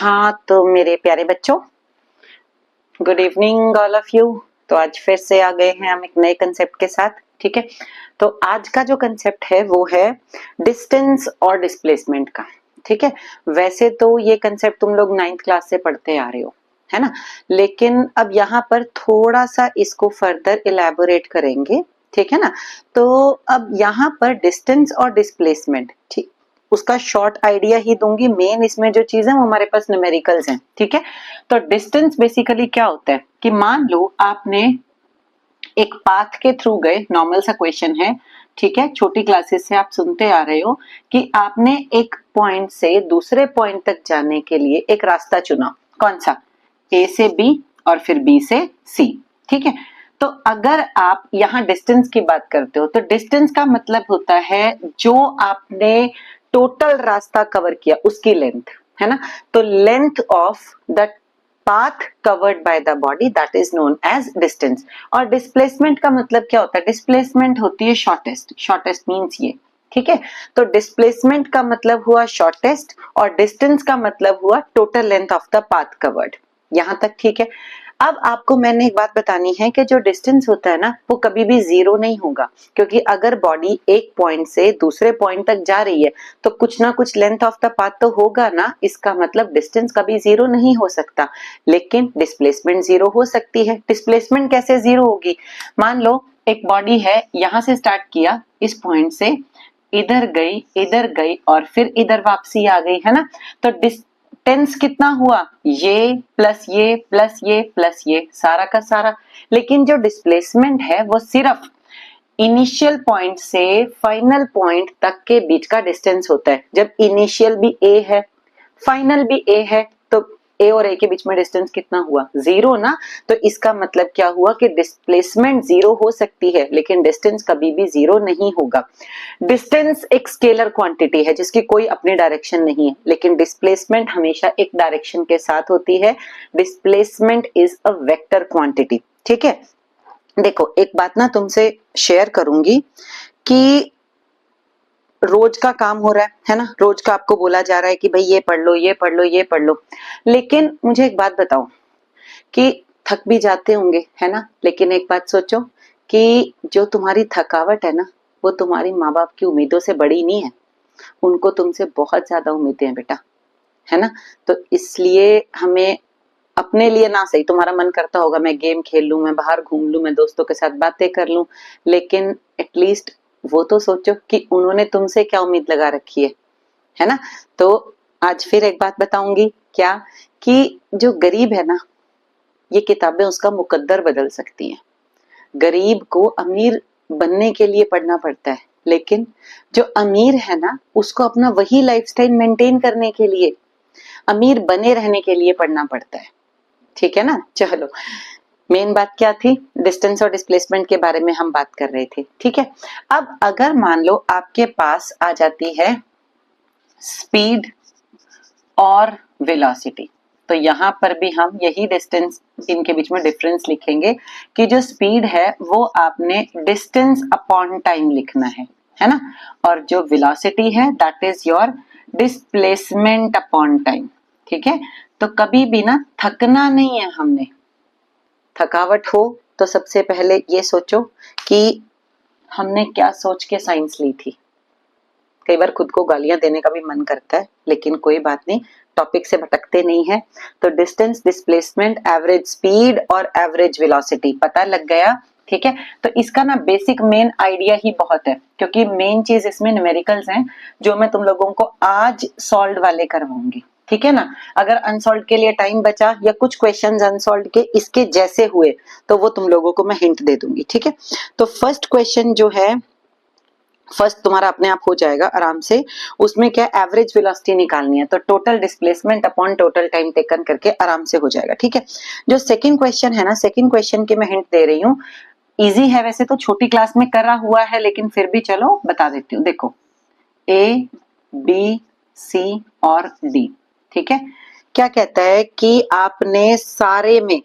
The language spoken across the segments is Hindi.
हाँ तो मेरे प्यारे बच्चों, good evening all of you. तो आज फिर से आ गए हैं हम एक नए कंसेप्ट के साथ। ठीक है, तो आज का जो कंसेप्ट है वो है डिस्टेंस और डिस्प्लेसमेंट का। ठीक है, वैसे तो ये कंसेप्ट तुम लोग 9th क्लास से पढ़ते आ रहे हो, है ना, लेकिन अब यहाँ पर थोड़ा सा इसको फर्दर इलेबोरेट करेंगे। ठीक है ना, तो अब यहाँ पर डिस्टेंस और डिस्प्लेसमेंट, ठीक, उसका शॉर्ट आइडिया ही दूंगी। मेन इसमें जो चीज है वो हमारे पास न्यूमेरिकल्स हैं। ठीक है, तो डिस्टेंस बेसिकली क्या होता है कि मान लो आपने एक पाथ के थ्रू गए, नॉर्मल सा क्वेश्चन है। ठीक है, छोटी क्लासेस से आप सुनते आ रहे हो कि आपने एक पॉइंट से दूसरे पॉइंट तक जाने के लिए एक रास्ता चुना। कौन सा? ए से बी और फिर बी से सी। ठीक है, तो अगर आप यहाँ डिस्टेंस की बात करते हो तो डिस्टेंस का मतलब होता है जो आपने टोटल रास्ता कवर किया उसकी लेंथ, है ना। तो length of the path covered by the body, that is known as distance. और डिस्प्लेसमेंट का मतलब क्या होता है? डिस्प्लेसमेंट होती है शॉर्टेस्ट। शॉर्टेस्ट मीन्स ये। ठीक है, तो डिस्प्लेसमेंट का मतलब हुआ शॉर्टेस्ट और डिस्टेंस का मतलब हुआ total length of the path covered. यहां तक ठीक है। अब आपको मैंने एक बात बतानी है कि जो डिस्टेंस होता है ना वो कभी भी जीरो नहीं होगा, क्योंकि अगर बॉडी एक पॉइंट से दूसरे पॉइंट तक जा रही है तो कुछ ना कुछ लेंथ ऑफ द पाथ तो होगा ना। इसका मतलब डिस्टेंस कभी जीरो नहीं हो सकता, लेकिन डिस्प्लेसमेंट जीरो हो सकती है। डिस्प्लेसमेंट कैसे जीरो होगी? मान लो एक बॉडी है, यहां से स्टार्ट किया, इस पॉइंट से इधर गई और फिर इधर वापसी आ गई, है ना। तो डिस्टेंस कितना हुआ? ये प्लस ये प्लस ये प्लस ये, सारा का सारा। लेकिन जो डिस्प्लेसमेंट है वो सिर्फ इनिशियल पॉइंट से फाइनल पॉइंट तक के बीच का डिस्टेंस होता है। जब इनिशियल भी ए है, फाइनल भी ए है, तो ए और ए के बीच में डिस्टेंस कितना हुआ? जीरो ना। तो इसका मतलब क्या हुआ कि डिस्प्लेसमेंट जीरो हो सकती है लेकिन डिस्टेंस कभी भी जीरो नहीं होगा। डिस्टेंस एक स्केलर क्वांटिटी है जिसकी कोई अपनी डायरेक्शन नहीं है, लेकिन डिस्प्लेसमेंट हमेशा एक डायरेक्शन के साथ होती है। Displacement is a vector quantity. ठीक है, देखो एक बात ना तुमसे शेयर करूंगी कि रोज का काम हो रहा है ना, रोज का आपको बोला जा रहा है कि भाई ये पढ़ लो, ये पढ़ लो, ये पढ़ लो। लेकिन मुझे एक बात बताओ कि थक भी जाते होंगे, है ना, लेकिन एक बात सोचो कि जो तुम्हारी थकावट है ना वो तुम्हारी माँ बाप की उम्मीदों से बड़ी नहीं है। उनको तुमसे बहुत ज्यादा उम्मीदें हैं बेटा, है ना। तो इसलिए हमें अपने लिए ना सही, तुम्हारा मन करता होगा मैं गेम खेल लूं, मैं बाहर घूम लूं, मैं दोस्तों के साथ बातें कर लूं, लेकिन एटलीस्ट वो तो सोचो कि उन्होंने तुमसे क्या उम्मीद लगा रखी है ना। तो आज फिर एक बात बताऊंगी, क्या कि जो गरीब है ना, ये किताबें उसका मुकद्दर बदल सकती हैं। गरीब को अमीर बनने के लिए पढ़ना पड़ता है, लेकिन जो अमीर है ना उसको अपना वही लाइफस्टाइल मेंटेन करने के लिए, अमीर बने रहने के लिए पढ़ना पड़ता है। ठीक है ना। चलो, मेन बात क्या थी? डिस्टेंस और डिस्प्लेसमेंट के बारे में हम बात कर रहे थे। ठीक है, अब अगर मान लो आपके पास आ जाती है स्पीड और वेलोसिटी, तो यहाँ पर भी हम यही डिस्टेंस, इनके बीच में डिफरेंस लिखेंगे कि जो स्पीड है वो आपने डिस्टेंस अपॉन टाइम लिखना है ना, और जो वेलोसिटी है that is your displacement upon time. ठीक है, तो कभी भी ना थकना नहीं है हमने। थकावट हो तो सबसे पहले ये सोचो कि हमने क्या सोच के साइंस ली थी। कई बार खुद को गालियां देने का भी मन करता है, लेकिन कोई बात नहीं, टॉपिक से भटकते नहीं है। तो डिस्टेंस, डिस्प्लेसमेंट, एवरेज स्पीड और एवरेज वेलोसिटी पता लग गया। ठीक है, तो इसका ना बेसिक मेन आइडिया ही बहुत है, क्योंकि मेन चीज इसमें न्यूमेरिकल्स हैं जो मैं तुम लोगों को आज सॉल्व वाले करवाऊंगी। ठीक है ना, अगर अनसॉल्व के लिए टाइम बचा या कुछ क्वेश्चंस अनसॉल्व के इसके जैसे हुए तो वो तुम लोगों को मैं हिंट दे दूंगी। ठीक है, तो फर्स्ट क्वेश्चन जो है, फर्स्ट तुम्हारा अपने आप हो जाएगा आराम से। उसमें क्या एवरेज वेलोसिटी निकालनी है, तो total displacement upon total time taken करके आराम से हो जाएगा। ठीक है, जो सेकंड क्वेश्चन है ना, सेकंड क्वेश्चन के मैं हिंट दे रही हूँ। इजी है, वैसे तो छोटी क्लास में करा हुआ है, लेकिन फिर भी चलो बता देती हूँ। देखो ए बी सी और डी। ठीक है, क्या कहता है कि आपने सारे में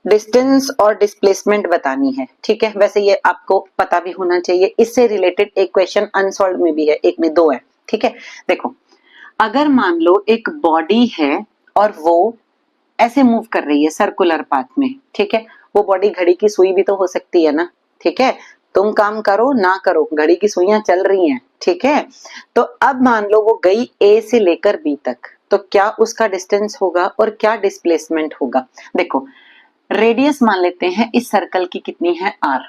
डिस्टेंस और डिस्प्लेसमेंट बतानी है। ठीक है, वैसे ये आपको पता भी होना चाहिए। इससे रिलेटेड एक क्वेश्चन अनसॉल्व में भी है, एक में दो है। ठीक है, देखो अगर मान लो एक बॉडी है और वो ऐसे मूव कर रही है सर्कुलर पाथ में, ठीक है। वो बॉडी घड़ी की सुई भी तो हो सकती है ना, ठीक है। तुम काम करो ना करो, घड़ी की सुइयां चल रही हैं, ठीक है। तो अब मान लो वो गई ए से लेकर बी तक, तो क्या उसका डिस्टेंस होगा और क्या डिस्प्लेसमेंट होगा। देखो रेडियस मान लेते हैं इस सर्कल की कितनी है r,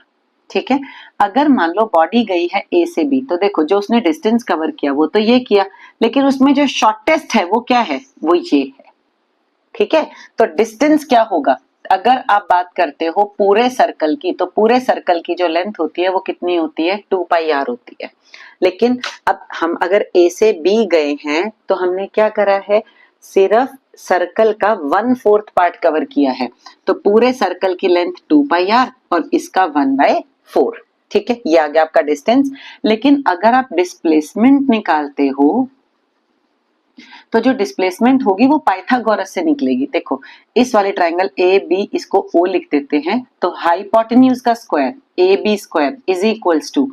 ठीक है। अगर मान लो बॉडी गई है ए से बी, तो देखो जो उसने डिस्टेंस कवर किया वो तो ये किया, लेकिन उसमें जो शॉर्टेस्ट है वो क्या है, वो ये है, ठीक है। तो डिस्टेंस क्या होगा, अगर आप बात करते हो पूरे सर्कल की, तो पूरे सर्कल की जो लेंथ होती है वो कितनी होती है, 2 पाई r होती है। लेकिन अब हम अगर ए से बी गए हैं तो हमने क्या करा है, सिर्फ सर्कल का 1/4 पार्ट कवर किया है, तो पूरे सर्कल की लेंथ 2 पाई r और इसका 1/4, ठीक है। ये आ गया आपका डिस्टेंस। लेकिन अगर आप डिस्प्लेसमेंट निकालते हो तो जो डिस्प्लेसमेंट होगी वो पाइथागोरस से निकलेगी। देखो इस वाले ट्राइंगल ए बी, इसको ओ लिख देते हैं, तो हाइपोटेन्यूज का square A B square is equals to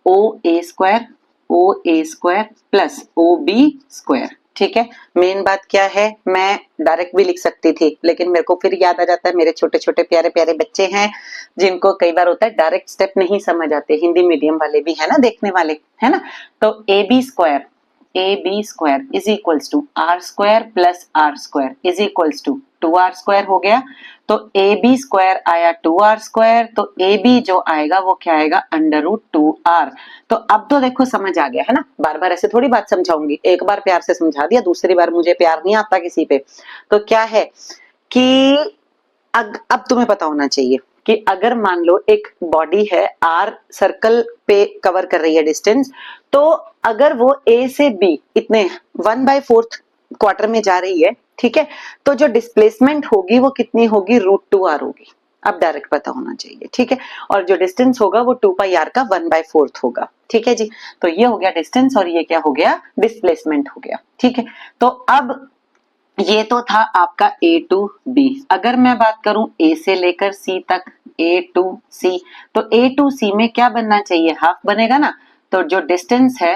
O A square plus O B square, ठीक है। मेन बात क्या है, मैं डायरेक्ट भी लिख सकती थी, लेकिन मेरे को फिर याद आ जाता है मेरे छोटे छोटे प्यारे प्यारे बच्चे हैं जिनको कई बार होता है डायरेक्ट स्टेप नहीं समझ आते, हिंदी मीडियम वाले भी है ना देखने वाले, है ना। तो A B square is equals to R square plus R square is equals to 2r square हो गया। तो ए बी स्क्वायर आया 2r स्क्वायर, तो ए बी जो आएगा वो क्या आएगा, √2r। तो अब तो देखो समझ आ गया है ना, बार बार ऐसे थोड़ी बात समझाऊंगी, एक बार प्यार से समझा दिया, दूसरी बार मुझे प्यार नहीं आता किसी पे। तो क्या है कि अब तुम्हें पता होना चाहिए कि अगर मान लो एक बॉडी है r सर्कल पे कवर कर रही है डिस्टेंस, तो अगर वो a से b इतने 1/4 क्वार्टर में जा रही है, ठीक है, तो जो डिस्प्लेसमेंट होगी वो कितनी होगी, √2r होगी। अब डायरेक्ट पता होना चाहिए, ठीक है। और जो डिस्टेंस होगा वो 2 पाई r का 1/4 होगा, ठीक है जी। तो ये हो गया डिस्टेंस और ये क्या हो गया, डिस्प्लेसमेंट हो गया, ठीक है। तो अब ये तो था आपका A to B। अगर मैं बात करूं A से लेकर C तक, A to C, तो A to C में क्या बनना चाहिए, हाफ बनेगा ना। तो जो डिस्टेंस है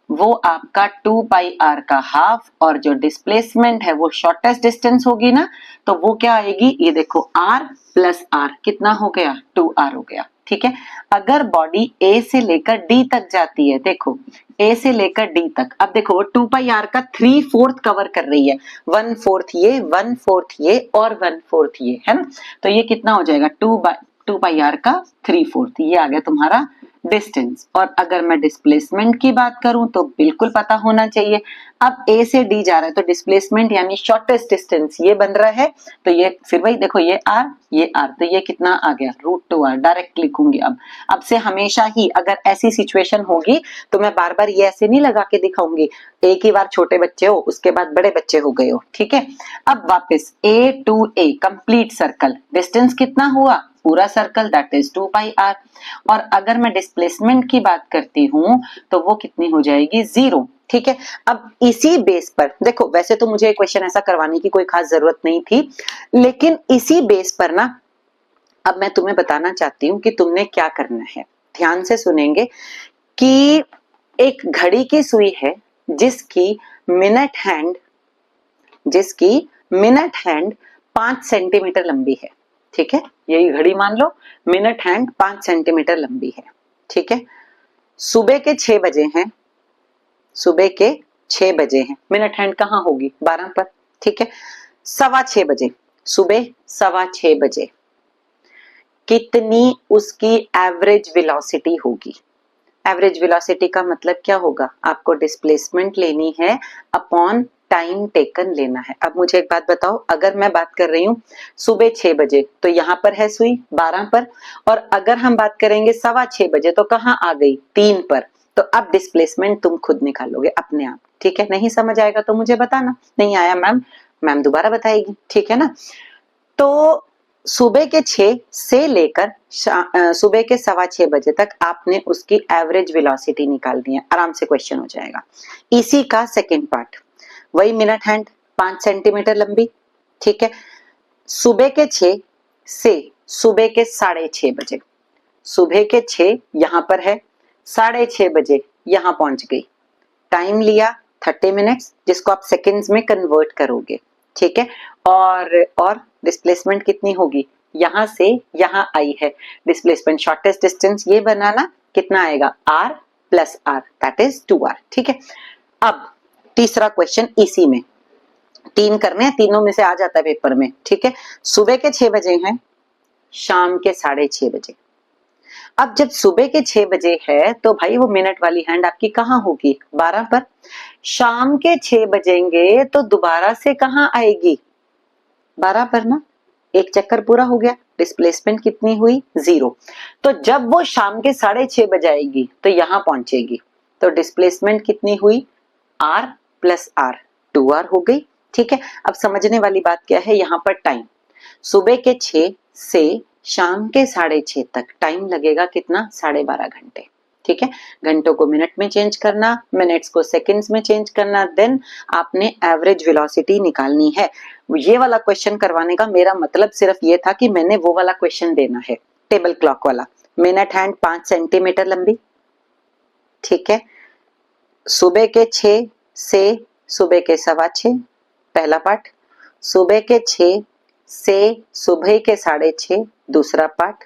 वो आपका 2 पाई r का हाफ, और जो डिस्प्लेसमेंट है वो शॉर्टेस्ट डिस्टेंस होगी ना, तो वो क्या आएगी, ये देखो r प्लस r कितना हो गया, 2r हो गया, ठीक है। अगर बॉडी A से लेकर D तक जाती है, देखो A से लेकर D तक, अब देखो 2 पाई r का 3/4 कवर कर रही है, 1/4 ये 1/4 ये और 1/4 ये, है ना। तो ये कितना हो जाएगा, 2 पाई r का 3/4, ये आ गया तुम्हारा डिस्टेंस। और अगर मैं डिस्प्लेसमेंट की बात करूं तो बिल्कुल पता होना चाहिए, अब A से D जा रहा है तो डिस्प्लेसमेंट यानी शॉर्टेस्ट डिस्टेंस ये बन रहा है, तो ये फिर वही देखो ये r ये r, तो ये कितना आ गया, √2r। डायरेक्ट लिखूंगी अब से हमेशा ही अगर ऐसी सिचुएशन होगी तो मैं बार बार ये ऐसे नहीं लगा के दिखाऊंगी, एक ही बार छोटे बच्चे हो उसके बाद बड़े बच्चे हो गए हो, ठीक है। अब वापस A to A complete circle, distance कितना हुआ, पूरा circle, that is 2 pi r। और अगर मैं डिस्प्लेसमेंट की बात करती हूं तो वो कितनी हो जाएगी, 0, ठीक है। अब इसी बेस पर देखो, वैसे तो मुझे क्वेश्चन ऐसा करवाने की कोई खास जरूरत नहीं थी, लेकिन इसी बेस पर ना अब मैं तुम्हें बताना चाहती हूँ कि तुमने क्या करना है। ध्यान से सुनेंगे कि एक घड़ी की सुई है जिसकी मिनट हैंड 5 सेंटीमीटर लंबी है, ठीक है। यही घड़ी मान लो, मिनट हैंड 5 सेंटीमीटर लंबी है, ठीक है। सुबह के 6 बजे हैं, मिनट हैंड कहाँ होगी, 12 पर, ठीक है। 6:15 बजे, सुबह 6:15 बजे कितनी उसकी एवरेज वेलोसिटी होगी। एवरेज वेलोसिटी का मतलब क्या होगा, आपको डिस्प्लेसमेंट लेनी है अपॉन टाइम टेकन लेना है। अब मुझे एक बात बताओ, अगर मैं बात कर रही हूँ सुबह 6 बजे तो यहाँ पर है सुई 12 पर, और अगर हम बात करेंगे 6:15 बजे तो कहाँ आ गई, 3 पर। तो अब डिस्प्लेसमेंट तुम खुद निकालोगे अपने आप, ठीक है। नहीं समझ आएगा तो मुझे बताना, नहीं आया मैम दोबारा बताएगी, ठीक है ना। तो सुबह के 6 से लेकर सुबह के 6:15 बजे तक आपने उसकी एवरेज वेलोसिटी निकालनी है, आराम से क्वेश्चन हो जाएगा। इसी का सेकंड पार्ट, वही मिनट हैंड 5 सेंटीमीटर लंबी, ठीक है। सुबह के 6 से सुबह के 6:30 बजे, सुबह के 6 यहां पर है, 6:30 बजे यहां पहुंच गई, टाइम लिया 30 मिनट्स, जिसको आप सेकंड्स में कन्वर्ट करोगे, ठीक है। और डिस्प्लेसमेंट कितनी होगी, यहां से यहां आई है डिस्प्लेसमेंट, शॉर्टेस्ट डिस्टेंस ये बनाना, कितना आएगा r plus r, that is 2r। ठीक है। अब तीसरा क्वेश्चन इसी में, तीन करने हैं, तीनों में से आ जाता है पेपर में। ठीक है। सुबह के 6 बजे हैं, शाम के 6:30 बजे। अब जब सुबह के 6 बजे है तो भाई वो मिनट वाली हैंड आपकी कहाँ होगी, 12 पर। शाम के 6 बजेंगे तो दोबारा से कहाँ आएगी, 12 पर ना, एक चक्कर पूरा हो गया, डिस्प्लेसमेंट कितनी हुई, 0। तो जब वो शाम के 6:30 बजे आएगी तो यहां पहुंचेगी, तो डिस्प्लेसमेंट कितनी हुई, r प्लस r, 2r हो गई। ठीक है। अब समझने वाली बात क्या है, यहाँ पर टाइम, सुबह के 6 से शाम के 6:30 तक टाइम लगेगा कितना, 12.5 घंटे। ठीक है। घंटों को मिनट में चेंज करना, मिनट्स को सेकंड्स में चेंज करना, देन आपने एवरेज वेलोसिटी निकालनी है। ये वाला क्वेश्चन करवाने का मेरा मतलब सिर्फ ये था कि मैंने वो वाला क्वेश्चन देना है, टेबल क्लॉक वाला। मिनट हैंड 5 सेंटीमीटर लंबी। ठीक है। सुबह के 6 से सुबह के 6:15, पहला पार्ट। सुबह के 6 से सुबह के 6:30, दूसरा पार्ट।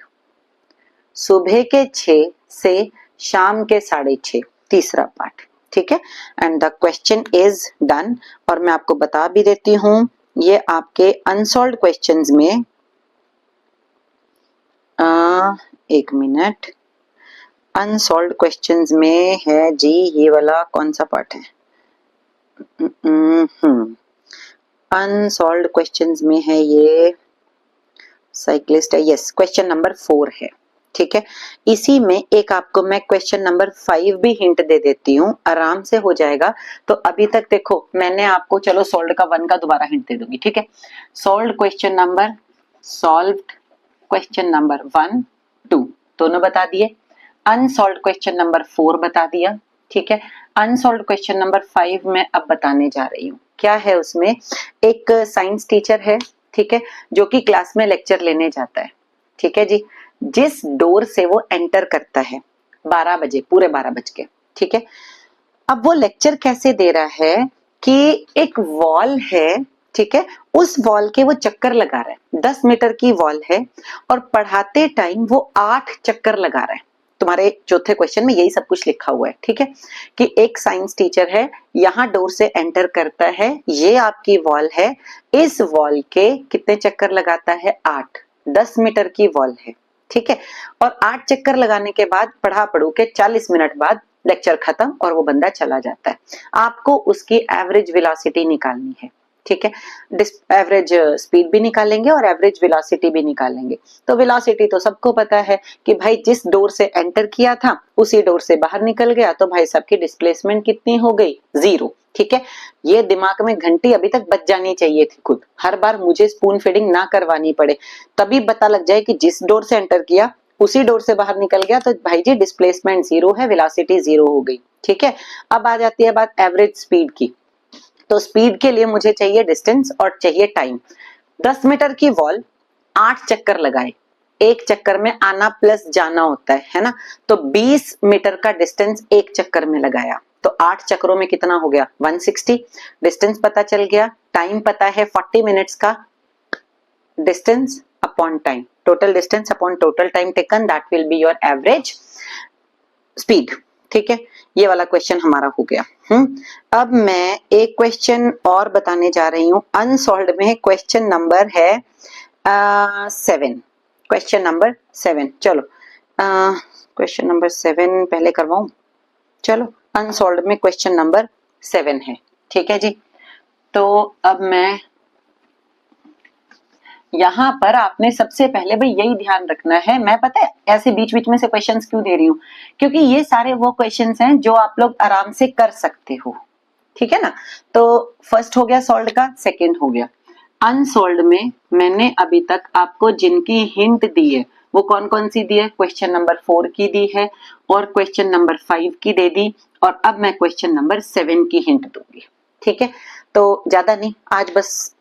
सुबह के 6 से शाम के 6:30, तीसरा पार्ट। ठीक है। And the question is done. और मैं आपको बता भी देती हूं, ये आपके अनसॉल्व्ड क्वेश्चंस में एक मिनट, अनसॉल्व्ड क्वेश्चंस में है जी, ये वाला कौन सा पार्ट है, अनसॉल्व्ड क्वेश्चंस में है ये साइक्लिस्ट है, यस, क्वेश्चन नंबर 4 है। ठीक है। इसी में एक आपको मैं क्वेश्चन नंबर 5 भी हिंट दे देती हूँ, आराम से हो जाएगा। तो अभी तक देखो मैंने आपको, चलो सॉल्व का 1 का दोबारा हिंट दे दूंगी। ठीक है। सॉल्व क्वेश्चन नंबर 1 2 दोनों बता दिए, अनसॉल्व क्वेश्चन नंबर 4 बता दिया। ठीक है। अनसॉल्व क्वेश्चन नंबर 5 मैं अब बताने जा रही हूँ। क्या है उसमें, एक साइंस टीचर है, ठीक है, जो कि क्लास में लेक्चर लेने जाता है। ठीक है जी। जिस डोर से वो एंटर करता है 12 बजे, पूरे 12 बज के, ठीक है। अब वो लेक्चर कैसे दे रहा है कि एक वॉल है, ठीक है, उस वॉल के वो चक्कर लगा रहा है, 10 मीटर की वॉल है, और पढ़ाते टाइम वो 8 चक्कर लगा रहा है। तुम्हारे चौथे क्वेश्चन में यही सब कुछ लिखा हुआ है। ठीक है। कि एक साइंस टीचर है, यहाँ डोर से एंटर करता है, ये आपकी वॉल है, इस वॉल के कितने चक्कर लगाता है, 8, 10 मीटर की वॉल है। ठीक है। और 8 चक्कर लगाने के बाद पढ़ू के 40 मिनट बाद लेक्चर खत्म और वो बंदा चला जाता है। आपको उसकी एवरेज वेलोसिटी निकालनी है। ठीक है। एवरेज स्पीड भी निकालेंगे और एवरेज वेलोसिटी भी निकालेंगे। तो वेलोसिटी तो सबको पता है कि भाई जिस डोर से एंटर किया था उसी डोर से बाहर निकल गया, तो भाई सबकी डिस्प्लेसमेंट कितनी हो गई, 0। ठीक है। ये दिमाग में घंटी अभी तक बज जानी चाहिए थी खुद, हर बार मुझे स्पून फीडिंग ना करवानी पड़े, तभी पता लग जाए कि जिस डोर से एंटर किया उसी डोर से बाहर निकल गया, तो भाई जी डिस्प्लेसमेंट 0 है, वेलोसिटी 0 हो गई। ठीक है। अब आ जाती है बात एवरेज स्पीड की। तो स्पीड के लिए मुझे चाहिए डिस्टेंस और चाहिए टाइम। 10 मीटर की वॉल, 8 चक्कर लगाए, एक चक्कर में आना प्लस जाना होता है ना, तो 20 मीटर का डिस्टेंस एक चक्कर में लगाया, तो 8 चक्करों में कितना हो गया, 160। डिस्टेंस पता चल गया, टाइम पता है 40 मिनट्स का, distance upon time, total distance upon total time taken, that will be your average speed. ठीक है। ये वाला क्वेश्चन हमारा हो गया। अब मैं एक क्वेश्चन और बताने जा रही हूँ, अनसॉल्व्ड में क्वेश्चन नंबर है 7, क्वेश्चन नंबर 7। चलो क्वेश्चन नंबर 7 पहले करवाऊं, चलो अनसॉल्व्ड में क्वेश्चन नंबर 7 है। ठीक है जी। तो अब मैं यहाँ पर आपने सबसे पहले भाई यही ध्यान रखना है, मैं पता है ऐसे बीच बीच में से क्वेश्चंस क्यों दे रही हूँ, क्योंकि ये सारे वो क्वेश्चंस हैं जो आप लोग आराम से कर सकते हो। ठीक है ना। तो फर्स्ट हो गया सॉल्व का, सेकंड हो गया अनसॉल्व्ड में मैंने अभी तक आपको जिनकी हिंट दी है वो कौन कौन सी दी है, क्वेश्चन नंबर 4 की दी है और क्वेश्चन नंबर 5 की दे दी, और अब मैं क्वेश्चन नंबर 7 की हिंट दूंगी। ठीक है। तो ज्यादा नहीं, आज बस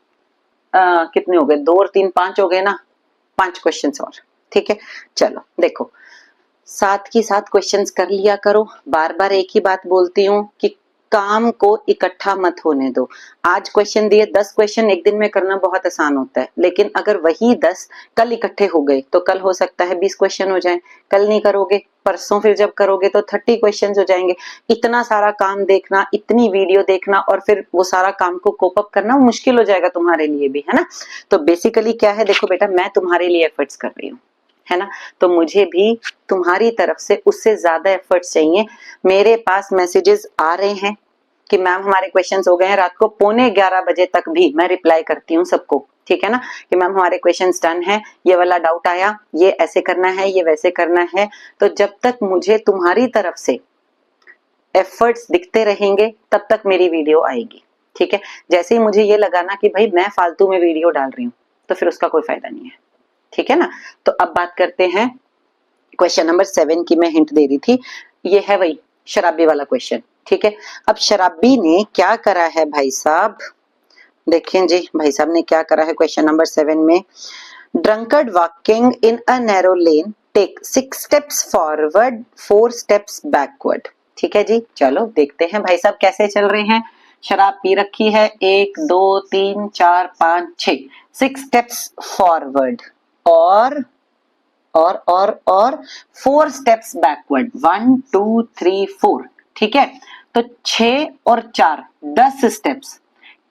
कितने हो गए, 2 और 3 5 हो गए ना, 5 क्वेश्चंस और। ठीक है। चलो देखो, साथ ही साथ क्वेश्चंस कर लिया करो। बार बार एक ही बात बोलती हूँ कि काम को इकट्ठा मत होने दो। आज क्वेश्चन दिए 10 क्वेश्चन एक दिन में करना बहुत आसान होता है, लेकिन अगर वही 10 कल इकट्ठे हो गए तो कल हो सकता है 20 क्वेश्चन हो जाए। कल नहीं करोगे, परसों फिर जब करोगे तो 30 क्वेश्चन हो जाएंगे। इतना सारा काम देखना, इतनी वीडियो देखना और फिर वो सारा काम को कोप अप करना मुश्किल हो जाएगा तुम्हारे लिए भी, है ना। तो बेसिकली क्या है, देखो बेटा, मैं तुम्हारे लिए एफर्ट्स कर रही हूँ, है ना, तो मुझे भी तुम्हारी तरफ से उससे ज्यादा एफर्ट्स चाहिए। मेरे पास मैसेजेस आ रहे हैं कि मैम हमारे क्वेश्चंस हो गए हैं, रात को 11:15 बजे तक भी मैं रिप्लाई करती हूँ सबको, ठीक है ना, कि मैम हमारे क्वेश्चंस डन है, ये वाला डाउट आया, ये ऐसे करना है, ये वैसे करना है। तो जब तक मुझे तुम्हारी तरफ से एफर्ट्स दिखते रहेंगे तब तक मेरी वीडियो आएगी, ठीक है। जैसे ही मुझे ये लगा ना कि भाई मैं फालतू में वीडियो डाल रही हूँ, तो फिर उसका कोई फायदा नहीं है, ठीक है ना। तो अब बात करते हैं क्वेश्चन नंबर 7 की। मैं हिंट दे रही थी, ये है वही शराबी वाला क्वेश्चन, ठीक है। अब शराबी ने क्या करा है भाई साहब, देखें जी भाई साहब ने क्या करा है क्वेश्चन नंबर 7 में। Drunkard walking in a narrow lane take 6 steps forward 4 steps backward, ठीक है जी। चलो देखते हैं भाई साहब कैसे चल रहे हैं। शराब पी रखी है, 1 2 3 4 5 6, 6 स्टेप्स फॉरवर्ड और 4 स्टेप्स बैकवर्ड, 1 2 3 4, ठीक है। तो 6 और 4 10 स्टेप्स,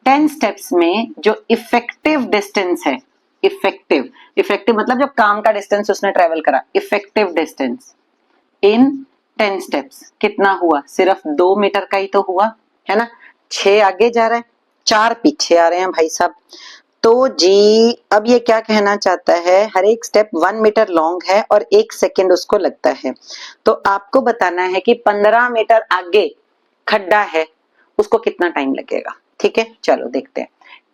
10 स्टेप्स में जो इफेक्टिव डिस्टेंस है, इफेक्टिव मतलब जो काम का डिस्टेंस उसने ट्रेवल करा, इफेक्टिव डिस्टेंस इन 10 स्टेप्स कितना हुआ, सिर्फ 2 मीटर का ही तो हुआ, है ना। 6 आगे जा रहा है, 4 पीछे आ रहे हैं भाई साहब। तो जी अब ये क्या कहना चाहता है, हर एक स्टेप 1 मीटर लॉन्ग है और 1 सेकेंड उसको लगता है। तो आपको बताना है कि 15 मीटर आगे खड्डा है, उसको कितना टाइम लगेगा, ठीक है। चलो देखते हैं।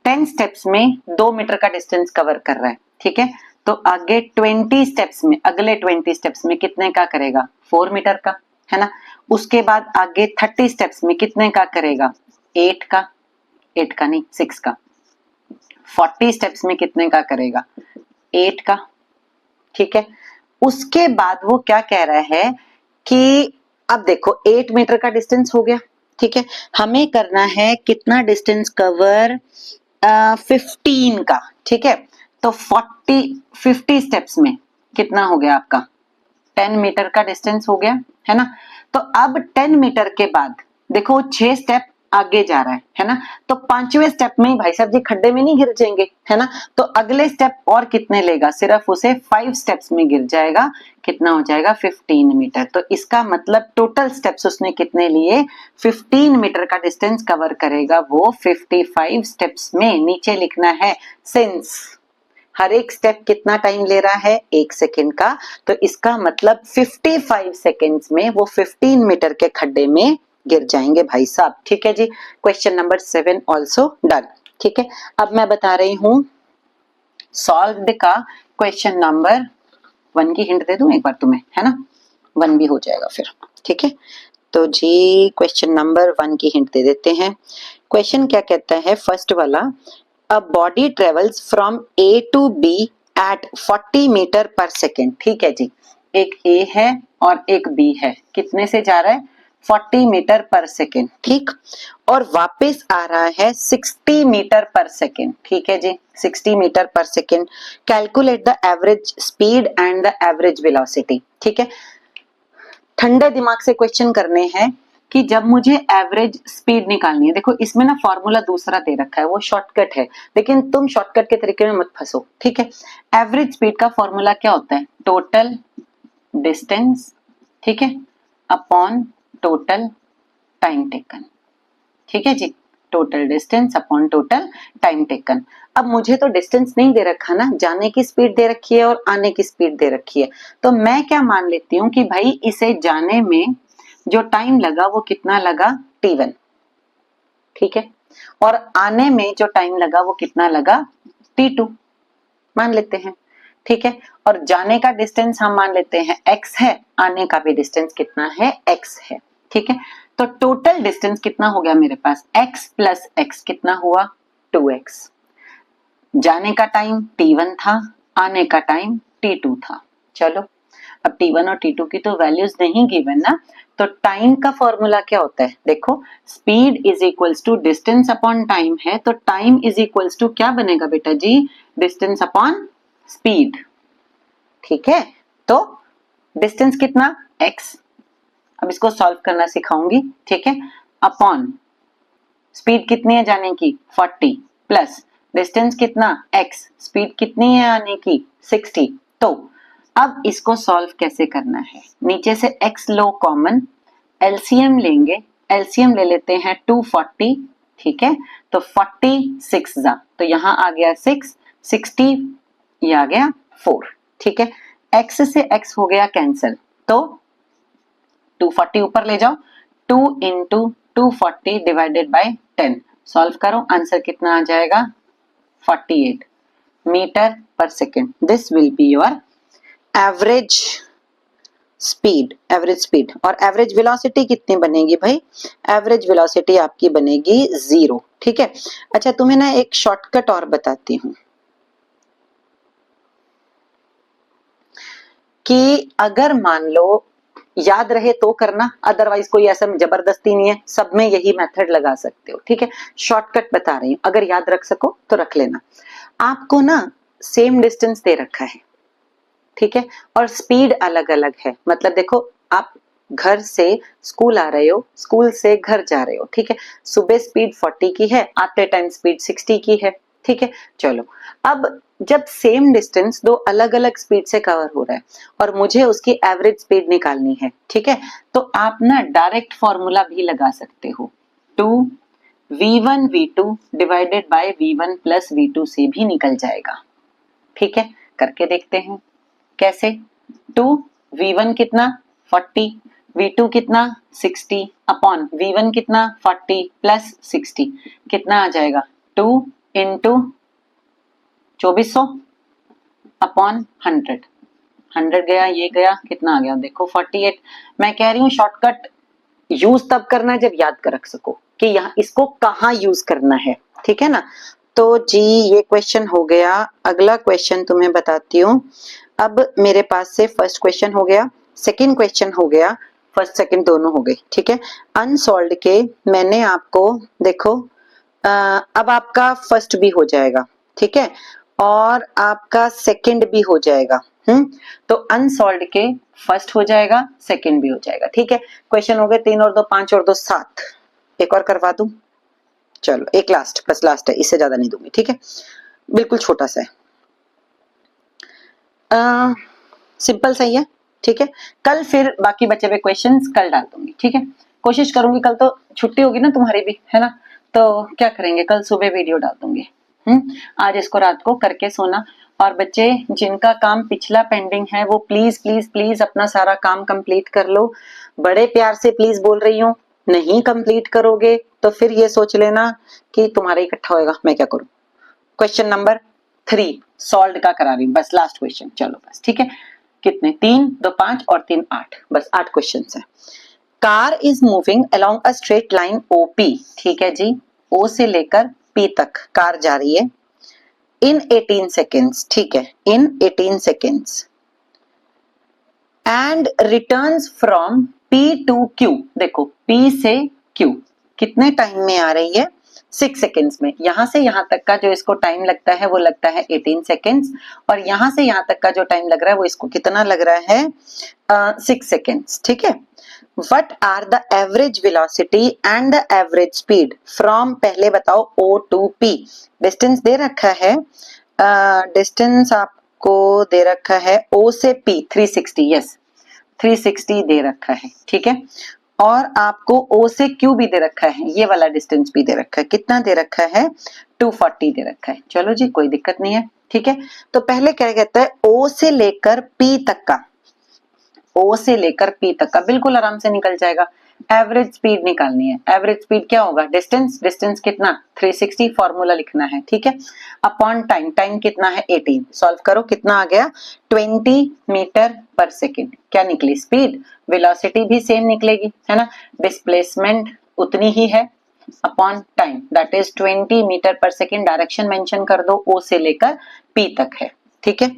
10 स्टेप्स में 2 मीटर का डिस्टेंस कवर कर रहा है, ठीक है। तो आगे 20 स्टेप्स में, अगले 20 स्टेप्स में कितने का करेगा, 4 मीटर का, है ना। उसके बाद आगे 30 स्टेप्स में कितने का करेगा, 8 का, 8 का नहीं 6 का। 40 स्टेप्स में कितने का करेगा, 8 का, ठीक है। उसके बाद वो क्या कह रहा है कि अब देखो 8 मीटर का डिस्टेंस हो गया, ठीक है। हमें करना है कितना डिस्टेंस कवर, 15 का, ठीक है। तो 50 स्टेप्स में कितना हो गया आपका, 10 मीटर का डिस्टेंस हो गया, है ना। तो अब 10 मीटर के बाद देखो 6 स्टेप आगे जा रहा है ना। तो 5वें स्टेप में भाई साहब जी खड्डे में नहीं गिर जाएंगे, है ना। तो अगले स्टेप और कितने लेगा, सिर्फ उसे 5 स्टेप्स में गिर जाएगा, कितना हो जाएगा 15 मीटर। तो इसका मतलब टोटल स्टेप्स उसने कितने लिए, 15 मीटर का डिस्टेंस कवर करेगा वो 55 स्टेप्स में। नीचे लिखना है सिंस हर एक स्टेप कितना टाइम ले रहा है, 1 सेकेंड का, तो इसका मतलब 55 सेकेंड्स में वो 15 मीटर के खड्डे में गिर जाएंगे भाई साहब, ठीक है जी। क्वेश्चन नंबर 7 ऑल्सो डन, ठीक है। अब मैं बता रही हूं सॉल्व्ड का क्वेश्चन नंबर 1 की हिंट दे दूं एक बार तुम्हें, है ना, 1 भी हो जाएगा फिर, ठीक है। तो जी क्वेश्चन नंबर 1 की हिंट दे देते हैं। क्वेश्चन क्या कहता है, फर्स्ट वाला, A body travels from A to B at 40 metre per second, ठीक है जी। एक A है और एक B है, कितने से जा रहा है, 40 मीटर पर सेकेंड, ठीक। और वापस आ रहा है 60 मीटर पर सेकेंड, ठीक है जी, 60 metre per second. Calculate the average speed and the average velocity, ठीक है। ठंडे दिमाग से क्वेश्चन करने हैं कि जब मुझे एवरेज स्पीड निकालनी है, देखो इसमें ना फॉर्मूला दूसरा दे रखा है, वो शॉर्टकट है, लेकिन तुम शॉर्टकट के तरीके में मत फंसो, ठीक है। एवरेज स्पीड का फॉर्मूला क्या होता है, टोटल डिस्टेंस, ठीक है, अपॉन टोटल टाइम टेकन, ठीक है जी। Total distance upon total time taken. अब मुझे तो डिस्टेंस नहीं दे रखा ना, जाने की स्पीड दे रखी है और आने की स्पीड दे रखी है। तो मैं क्या मान लेती हूँ कि भाई इसे जाने में जो टाइम लगा वो कितना लगा, t1, ठीक है। और आने में जो टाइम लगा वो कितना लगा, t2 मान लेते हैं, ठीक है। और जाने का डिस्टेंस हम मान लेते हैं x है, आने का भी डिस्टेंस कितना है, x है, ठीक है। तो टोटल डिस्टेंस कितना हो गया मेरे पास, x प्लस x कितना हुआ, 2x। जाने का टाइम t1 था, आने का टाइम t2 था। चलो अब t1 और t2 की तो वैल्यूज नहीं गिवन ना, तो टाइम का फॉर्मूला क्या होता है, देखो speed is equals to distance upon time है, तो टाइम इज इक्वल्स टू क्या बनेगा बेटा जी, डिस्टेंस अपॉन स्पीड। ठीक है, तो डिस्टेंस कितना x, अब इसको सॉल्व करना सिखाऊंगी, ठीक है, अपॉन स्पीड कितनी है जाने की 40 प्लस डिस्टेंस कितना x, स्पीड कितनी है आने की 60। तो अब इसको सॉल्व कैसे करना है, नीचे से x लो कॉमन, एलसीएम लेंगे, एलसीएम ले लेते हैं 240, ठीक है, तो 46 जा, तो यहाँ आ गया 6, 60 ये आ गया 4, ठीक है, x से x हो गया कैंसिल, तो 240 ऊपर ले जाओ, 2 इंटू 240 डिवाइडेड बाय 10, सॉल्व करो, आंसर कितना आ जाएगा 48 metre per second. This will be your average speed, average speed. और एवरेज वेलोसिटी कितनी बनेगी भाई, एवरेज वेलोसिटी आपकी बनेगी 0, ठीक है। अच्छा तुम्हें ना एक शॉर्टकट और बताती हूं कि अगर मान लो याद रहे तो करना, अदरवाइज कोई ऐसा जबरदस्ती नहीं है, सब में यही मेथड लगा सकते हो, ठीक है। शॉर्टकट बता रही हूं, अगर याद रख सको तो रख लेना। आपको ना सेम डिस्टेंस दे रखा है, ठीक है, और स्पीड अलग अलग है, मतलब देखो आप घर से स्कूल आ रहे हो, स्कूल से घर जा रहे हो, ठीक है, सुबह स्पीड 40 की है, आते टाइम स्पीड 60 की है, ठीक है। चलो अब जब सेम डिस्टेंस दो अलग अलग स्पीड से कवर हो रहा है और मुझे उसकी एवरेज स्पीड निकालनी है, ठीक है, तो आप ना डायरेक्ट फॉर्मूला भी लगा सकते हो, 2 v1 v2 divided by v1 plus v2 से भी निकल जाएगा, ठीक है। करके देखते हैं कैसे, 2 v1 कितना 40, v2 कितना 60 अपॉन v1 कितना 40 प्लस 60 कितना आ जाएगा 2 इंटू 2400 अपॉन 100, 100 गया, ये गया, कितना आ गया देखो 48। मैं कह रही हूँ शॉर्टकट यूज तब करना है जब याद कर रख सको कि यहाँ इसको कहाँ यूज करना है, ठीक है ना। तो जी ये क्वेश्चन हो गया। अगला क्वेश्चन तुम्हें बताती हूँ। अब मेरे पास से फर्स्ट क्वेश्चन हो गया, सेकंड क्वेश्चन हो गया, फर्स्ट सेकंड दोनों हो गए, ठीक है। अनसॉल्व्ड के मैंने आपको देखो अब आपका फर्स्ट भी हो जाएगा, ठीक है, और आपका सेकंड भी हो जाएगा। तो अनसॉल्व्ड के फर्स्ट हो जाएगा, सेकंड भी हो जाएगा, ठीक है। क्वेश्चन हो गए 3 और 2 5 और 2 7, एक और करवा दूं, चलो एक लास्ट, बस लास्ट है, इससे ज्यादा नहीं दूंगी, ठीक है, बिल्कुल छोटा सा है, सिंपल सही है, ठीक है। कल फिर बाकी बचे हुए क्वेश्चंस कल डाल दूंगी, ठीक है, कोशिश करूंगी, कल तो छुट्टी होगी ना तुम्हारी भी, है ना, तो क्या करेंगे कल सुबह वीडियो डाल दूंगी। आज इसको रात को करके सोना, और बच्चे जिनका काम पिछला पेंडिंग है वो प्लीज प्लीज प्लीज अपना सारा काम कंप्लीट कर लो, बड़े प्यार से प्लीज बोल रही हूँ, नहीं कंप्लीट करोगे तो फिर ये सोच लेना कि तुम्हारा इकट्ठा होएगा, मैं क्या करूं। क्वेश्चन नंबर 3 सॉल्व का करा रही हूँ, बस लास्ट क्वेश्चन, चलो बस, ठीक है। कितने 3 2 5 और 3 8, बस 8 क्वेश्चन है। Car is moving along a straight line OP, ठीक है जी, ओ से लेकर पी तक कार जा रही है इन 18 सेकेंड्स, ठीक है, in 18 seconds and returns from P to Q, देखो पी से क्यू कितने टाइम में आ रही है 6 सेकेंड्स में, यहां से यहां तक का जो इसको टाइम लगता है वो लगता है 18 सेकेंड्स, और यहां से यहां तक का जो टाइम लग रहा है वो इसको कितना लग रहा है 6 सेकेंड्स, ठीक है। What are the average velocity and the average speed from, पहले बताओ O to P, डिस्टेंस दे रखा है, डिस्टेंस आपको दे रखा है O से P 360, यस 360 दे रखा है, ठीक है, और आपको O से Q भी दे रखा है, ये वाला डिस्टेंस भी दे रखा है, कितना दे रखा है 240 दे रखा है। चलो जी कोई दिक्कत नहीं है, ठीक है। तो पहले क्या कहता है O से लेकर P तक का, O से लेकर P तक का बिल्कुल आराम से निकल जाएगा। एवरेज स्पीड निकालनी है, एवरेज स्पीड क्या होगा, डिस्टेंस, डिस्टेंस कितना 360, फॉर्मूला लिखना है, ठीक है, अपॉन टाइम, टाइम कितना है 18, सॉल्व करो कितना आ गया 20 मीटर पर सेकेंड। क्या निकली स्पीड, वेलोसिटी भी सेम निकलेगी, है ना, डिस्प्लेसमेंट उतनी ही है upon time, that is 20 metre per second. Direction mention कर दो, O से लेकर P तक है, ठीक है।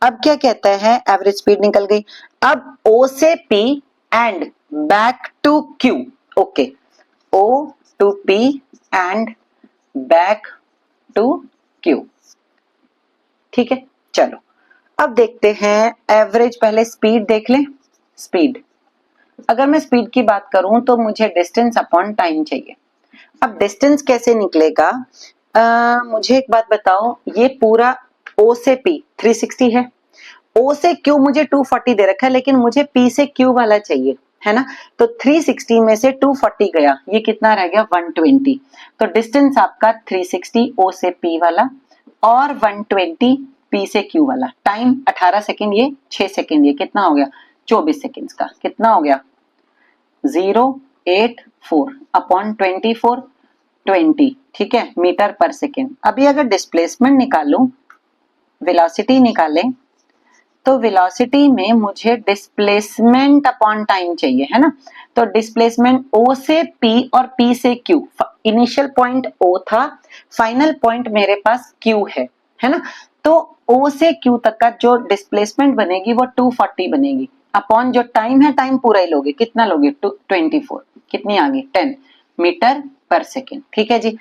अब क्या कहता है एवरेज स्पीड निकल गई, अब O से P and back to Q. Okay, O to P and back to Q. ठीक है, चलो अब देखते हैं एवरेज। पहले स्पीड देख लें। स्पीड, अगर मैं स्पीड की बात करूं तो मुझे डिस्टेंस अपॉन टाइम चाहिए। अब डिस्टेंस कैसे निकलेगा? मुझे एक बात बताओ, ये पूरा O से P 360 है, O से Q मुझे 240 दे रखा है, लेकिन मुझे P से Q वाला चाहिए, है ना। तो 360 में से 240 गया, ये कितना रह गया? 120। तो डिस्टेंस आपका 360 O से P वाला और 120 P से Q वाला। टाइम 18 सेकेंड, ये 6 सेकेंड, ये कितना हो गया? 24 सेकेंड्स का। कितना हो गया? 084 अपॉन 24 20, ठीक है, मीटर पर सेकेंड। अभी अगर डिस्प्लेसमेंट निकालूं, वेलोसिटी निकालें, तो वेलोसिटी में मुझे डिस्प्लेसमेंट अपॉन टाइम चाहिए, है ना। तो डिस्प्लेसमेंट O से P और P से Q, इनिशियल पॉइंट O था, फाइनल पॉइंट मेरे पास Q है ना। तो O से Q तक का जो डिस्प्लेसमेंट बनेगी वो 240 बनेगी, अपॉन जो टाइम है, टाइम पूरा ही लोगे। कितना लोगे? 24। कितनी आ गई? 10 मीटर पर सेकेंड। ठीक है जी।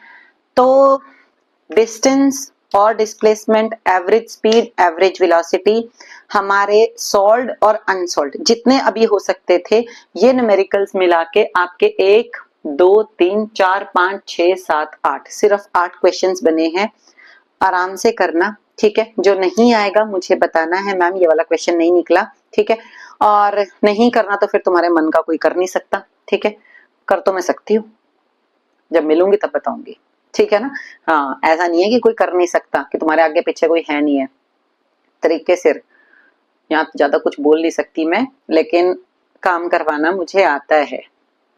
तो डिस्टेंस और displacement, average speed, average velocity, हमारे सॉल्व्ड और अनसॉल्व्ड जितने अभी हो सकते थे, ये न्यूमेरिकल्स मिला के आपके 1 2 3 4 5 6 7 8, सिर्फ 8 क्वेश्चंस बने हैं। आराम से करना, ठीक है। जो नहीं आएगा मुझे बताना है, मैम ये वाला क्वेश्चन नहीं निकला, ठीक है। और नहीं करना तो फिर तुम्हारे मन का कोई कर नहीं सकता, ठीक है। कर तो मैं सकती हूँ, जब मिलूंगी तब बताऊंगी, ठीक है ना। हाँ, ऐसा नहीं है कि कोई कर नहीं सकता, कि तुम्हारे आगे पीछे कोई है नहीं है। तरीके से यहाँ ज्यादा कुछ बोल नहीं सकती मैं, लेकिन काम करवाना मुझे आता है,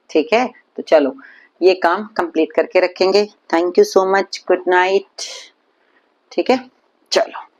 ठीक है। तो चलो ये काम कंप्लीट करके रखेंगे। Thank you so much, good night, ठीक है। चलो।